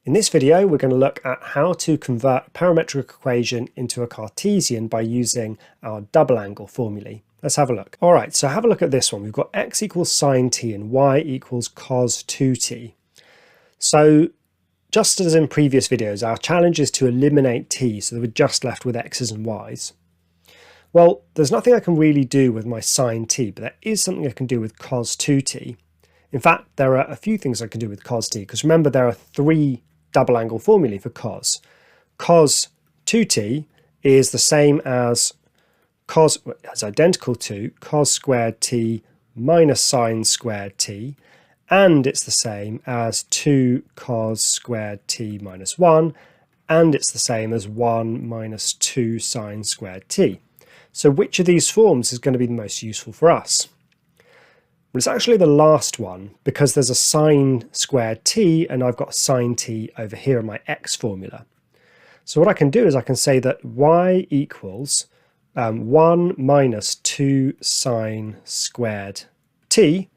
In this video, we're going to look at how to convert a parametric equation into a Cartesian by using our double angle formulae. Let's have a look. All right, so have a look at this one. We've got x equals sine t and y equals cos 2t. So just as in previous videos, our challenge is to eliminate t so that we're just left with x's and y's. Well, there's nothing I can really do with my sine t, but there is something I can do with cos 2t. In fact, there are a few things I can do with cos t, because remember there are three double angle formulae for cos. Cos 2t is the same as identical to cos squared t minus sine squared t, and it's the same as 2 cos squared t minus 1, and it's the same as 1 minus 2 sine squared t. So which of these forms is going to be the most useful for us? Well, it's actually the last one, because there's a sine squared t and I've got sine t over here in my x formula. So what I can do is I can say that y equals 1 minus 2 sine squared t,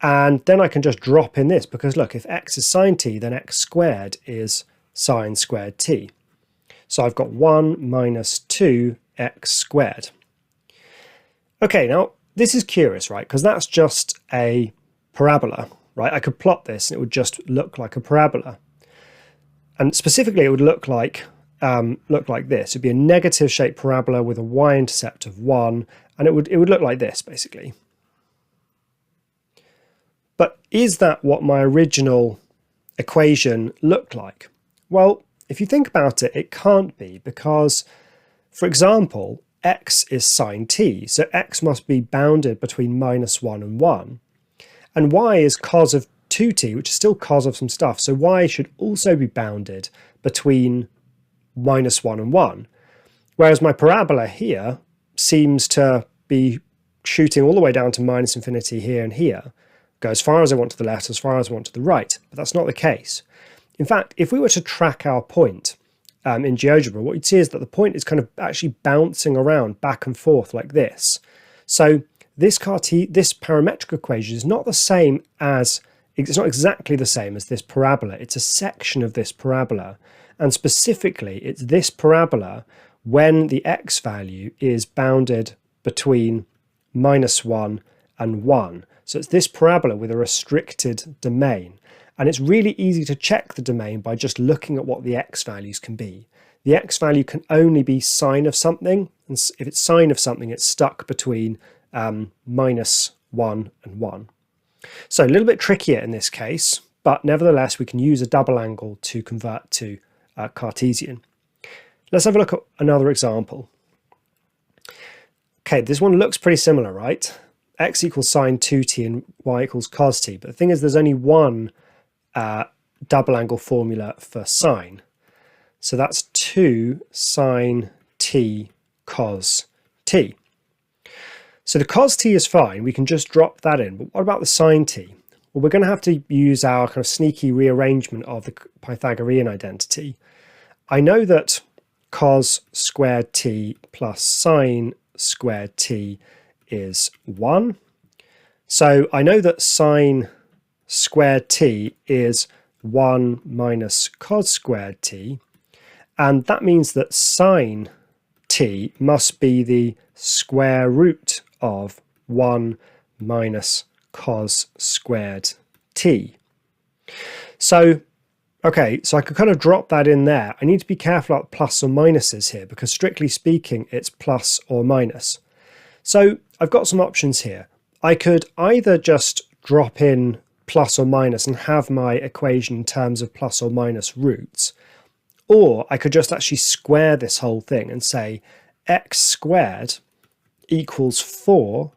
and then I can just drop in this, because look, if x is sine t, then x squared is sine squared t. So I've got 1 minus 2 x squared. Okay, now this is curious, right? Because that's just a parabola, right? I could plot this and it would just look like a parabola. And specifically, it would look like this. It'd be a negative shaped parabola with a y-intercept of 1, and it would look like this, basically. But is that what my original equation looked like? Well, if you think about it, it can't be, because, for example, x is sine t, so x must be bounded between minus 1 and 1. And y is cos of 2t, which is still cos of some stuff, so y should also be bounded between minus 1 and 1. Whereas my parabola here seems to be shooting all the way down to minus infinity here and here. Go as far as I want to the left, as far as I want to the right, but that's not the case. In fact, if we were to track our point in GeoGebra, what you'd see is that the point is kind of actually bouncing around back and forth like this. So this parametric equation is not the same as, it's not exactly the same as this parabola. It's a section of this parabola. And specifically, it's this parabola when the x value is bounded between minus 1 and 1. So it's this parabola with a restricted domain. And it's really easy to check the domain by just looking at what the x values can be. The x value can only be sine of something, and if it's sine of something, it's stuck between minus 1 and 1. So a little bit trickier in this case, but nevertheless we can use a double angle to convert to Cartesian. Let's have a look at another example. Okay, this one looks pretty similar, right? X equals sine 2t and y equals cos t, but the thing is there's only one double angle formula for sine. So that's 2 sine t cos t. So the cos t is fine, we can just drop that in, but what about the sine t? Well, we're going to have to use our kind of sneaky rearrangement of the Pythagorean identity. I know that cos squared t plus sine squared t is 1. So I know that sine squared t is 1 minus cos squared t, and that means that sine t must be the square root of 1 minus cos squared t. So, okay, so I could kind of drop that in there. I need to be careful about plus or minuses here, because strictly speaking, it's plus or minus. So I've got some options here. I could either just drop in plus or minus and have my equation in terms of plus or minus roots, or I could just actually square this whole thing and say x squared equals 4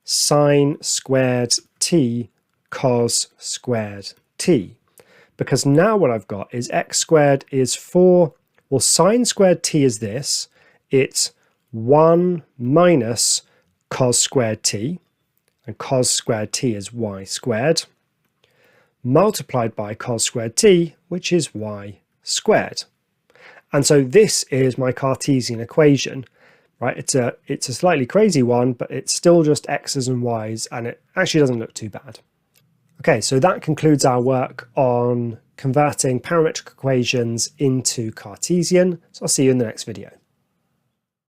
sine squared t cos squared t. Because now what I've got is x squared is 4, well, sine squared t is this, it's 1 minus cos squared t, and cos squared t is y squared, multiplied by cos squared t, which is y squared. And so this is my Cartesian equation, right? It's a slightly crazy one, but it's still just x's and y's, and it actually doesn't look too bad. Okay, so that concludes our work on converting parametric equations into Cartesian. So I'll see you in the next video.